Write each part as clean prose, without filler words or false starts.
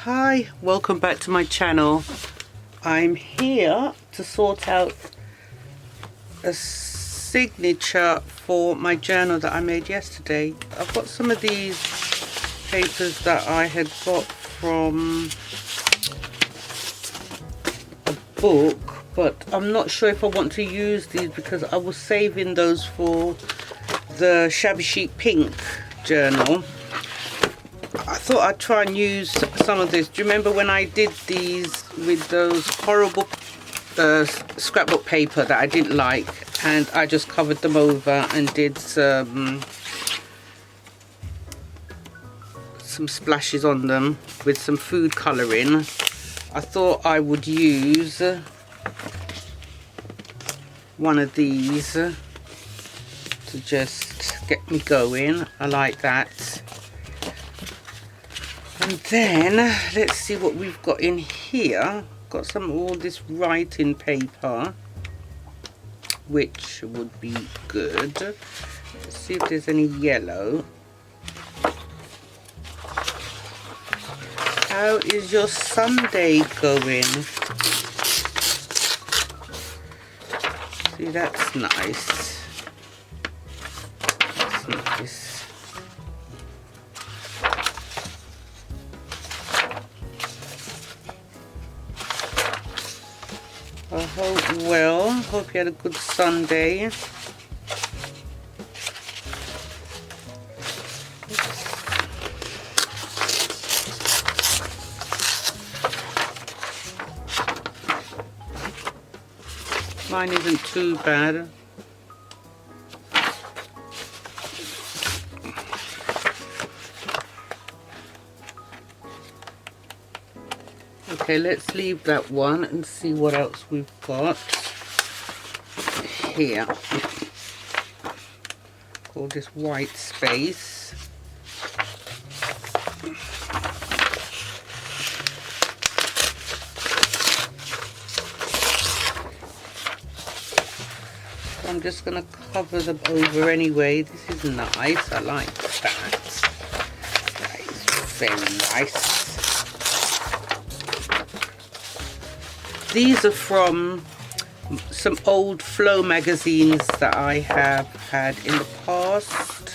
Hi, welcome back to my channel. I'm here to sort out a signature for my journal that I made yesterday. I've got some of these papers that I had got from a book, but I'm not sure if I want to use these because I was saving those for the Shabby Chic Pink journal. I thought I'd try and use some of this. Do you remember when I did these with those horrible scrapbook paper that I didn't like, and I just covered them over and did some splashes on them with some food colouring? I thought I would use one of these to just get me going. I like that. And then let's see what we've got in here. Got all this writing paper, which would be good. Let's see if there's any yellow. How is your Sunday going? See, that's nice. That's nice. I hope well. Hope you had a good Sunday. Mine isn't too bad. Okay, let's leave that one and see what else we've got here. Call this white space. I'm just going to cover them over anyway. This is nice. I like that. That is very nice. These are from some old Flow magazines that I have had in the past.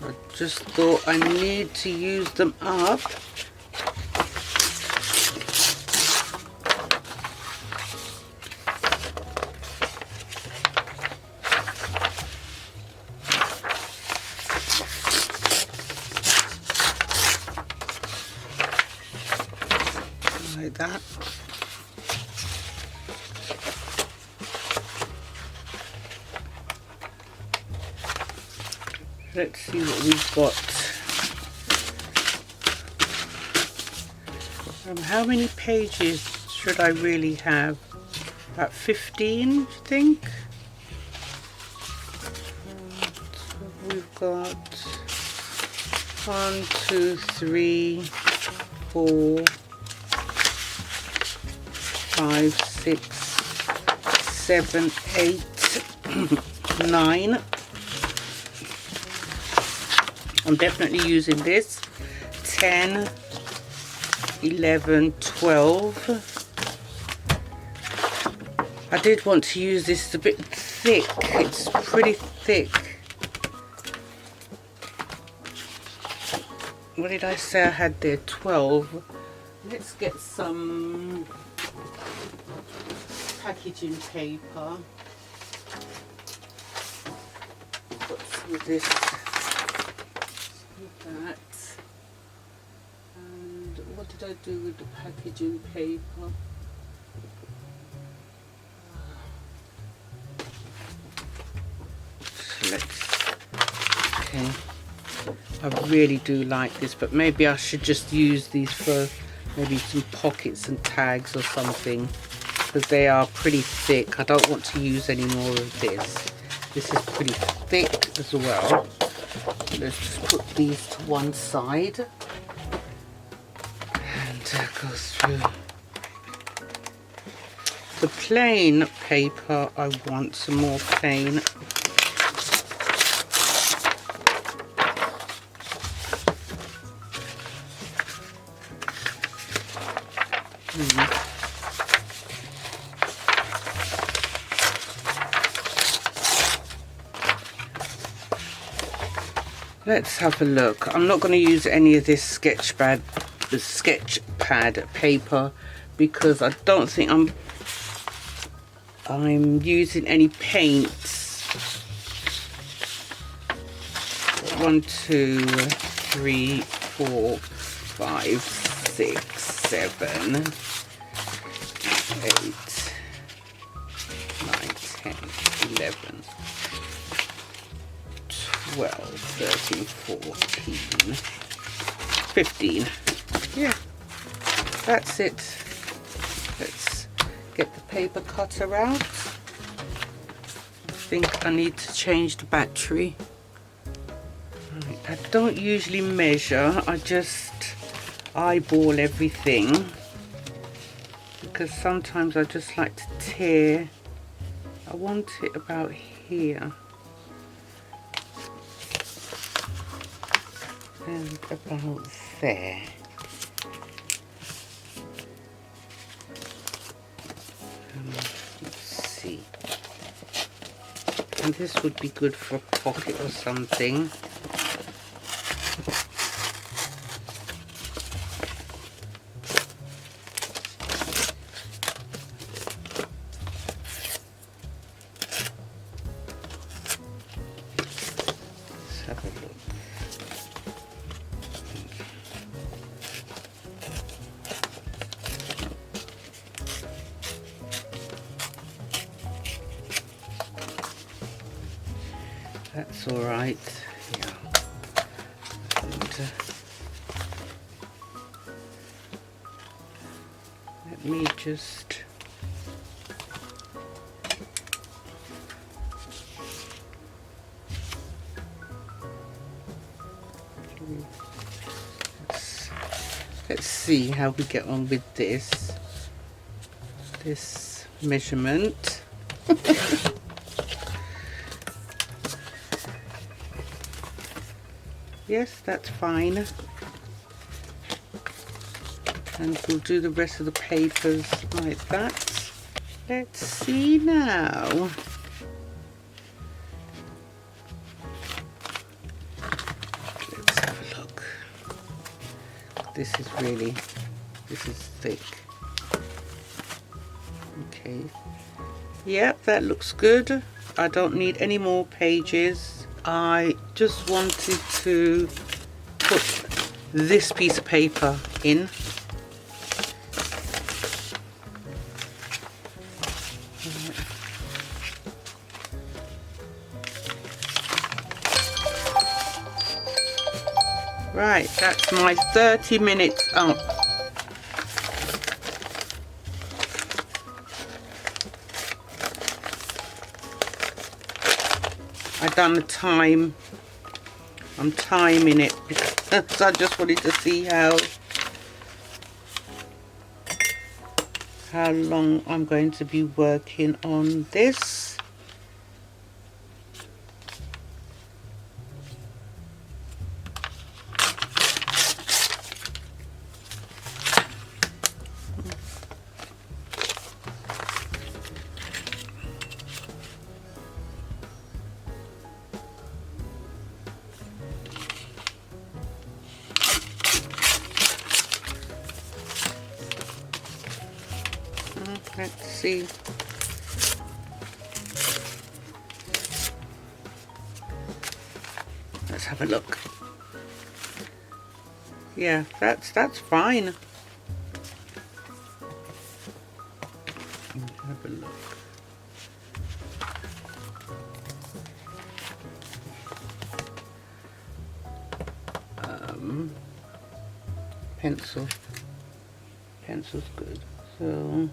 I just thought I need to use them up. Like that. Let's see what we've got. How many pages should I really have? About 15, do you think? So we've got 1, 2, 3, 4, 5, 6, 7, 8, 9. I'm definitely using this. 10, 11, 12. I did want to use this. It's a bit thick. It's pretty thick. What did I say I had there? 12. Let's get some packaging paper. Put some of this with that. And what did I do with the packaging paper? Okay. I really do like this, but maybe I should just use these for maybe some pockets and tags or something, because they are pretty thick. I don't want to use any more of this. This is pretty thick as well. Let's just put these to one side and go through. The plain paper, I want some more plain. Let's have a look. I'm not going to use any of this sketch pad paper because I don't think I'm using any paints. 1, 2, 3, 4, 5, 6, 7, 8, 9, 10, 11, 12, 13, 14, 15. Yeah, that's it. Let's get the paper cutter out. I think I need to change the battery. Right, I don't usually measure, I just eyeball everything because sometimes I just like to tear. I want it about here. And about there. Let's see. And this would be good for a pocket or something. Let's have a look. That's all right. Yeah. And, let me just let's see how we get on with this measurement. Yes, that's fine. And we'll do the rest of the papers like that. Let's see now. Let's have a look. This is thick. Okay. Yep, that looks good. I don't need any more pages. I just wanted to put this piece of paper in. Right, that's my 30 minutes up. I've done the time. I'm timing it because I just wanted to see how long I'm going to be working on this. Let's see. Let's have a look. Yeah, that's fine. Have a look. Pencil's good. So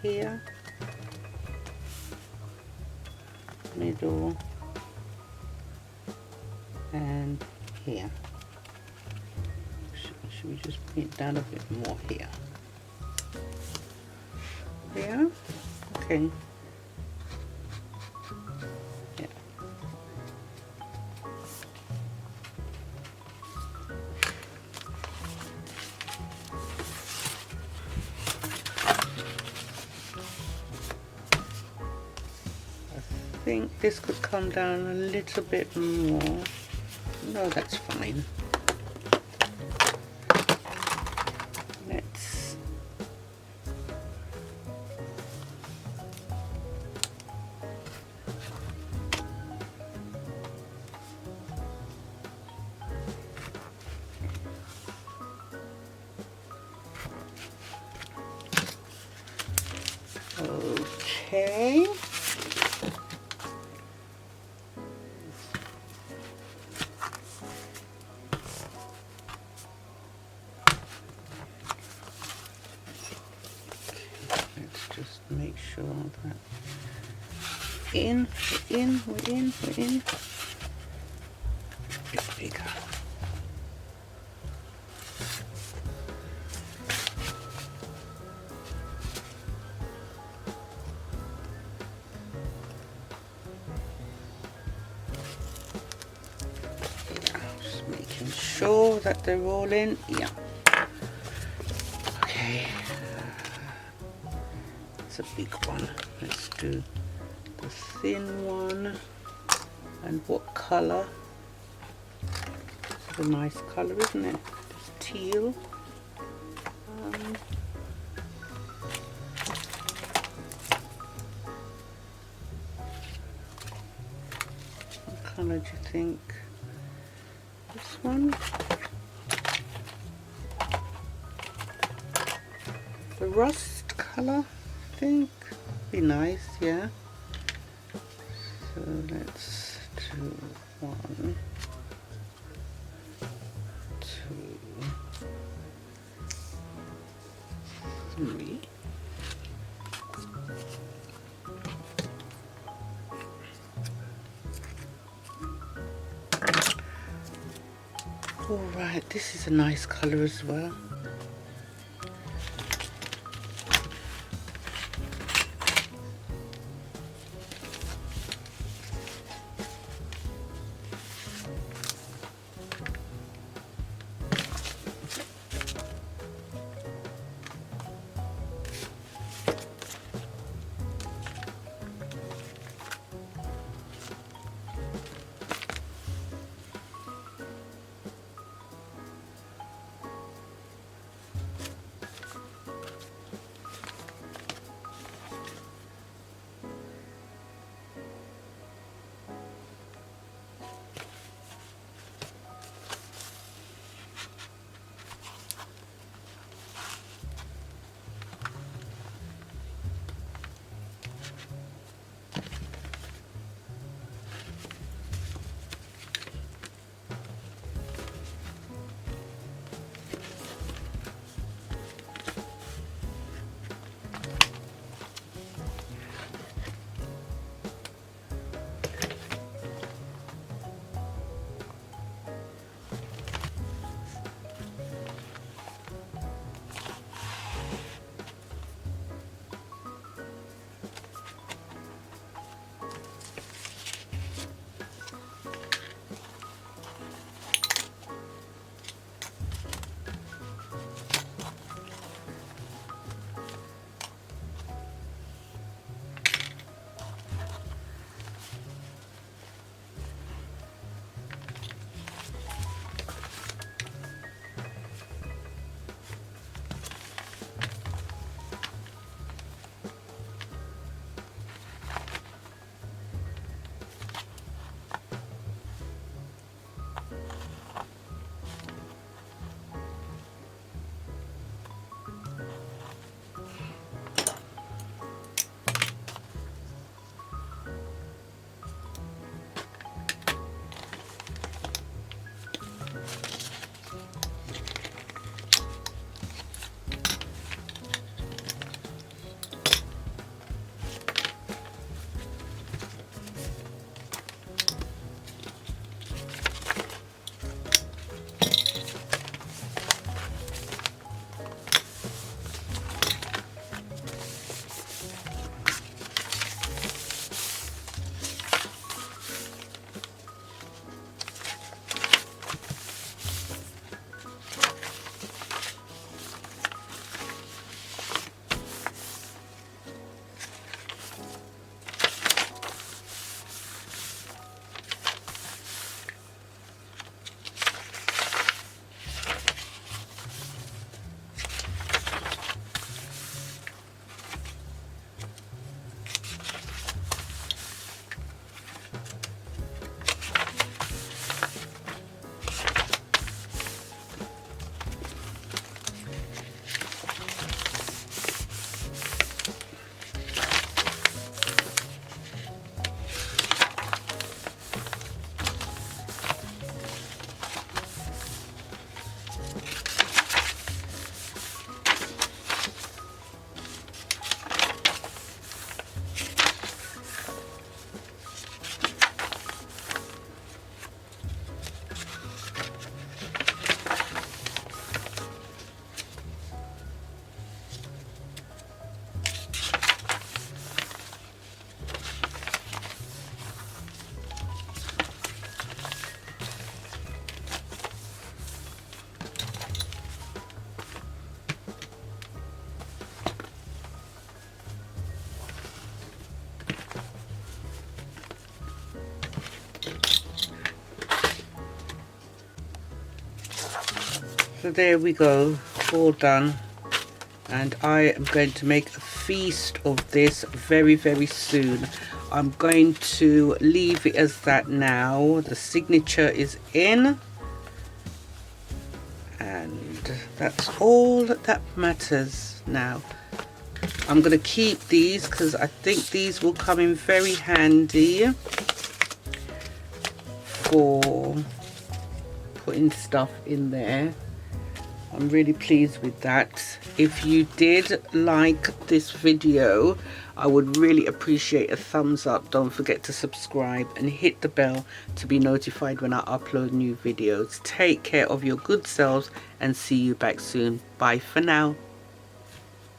here, middle, and here. Should we just bring it down a bit more here? Yeah, okay. Yeah. I think this could come down a little bit more. No, that's fine. Let's okay. Let's just make sure that we're in. It's bigger. Just making sure that they're all in. Yeah. Okay. It's a big one. Let's do the thin one. And what colour? It's a nice colour, isn't it? It's teal. What colour do you think? This one? The rust colour, I think. Be nice, yeah. So let's do 1, 2, 3. All right, this is a nice colour as well. So there we go, all done. And I am going to make a feast of this very, very soon. I'm going to leave it as that now. The signature is in. And that's all that matters now. I'm going to keep these because I think these will come in very handy for putting stuff in there. I'm really pleased with that. If you did like this video, I would really appreciate a thumbs up. Don't forget to subscribe and hit the bell to be notified when I upload new videos. Take care of your good selves and see you back soon. Bye for now.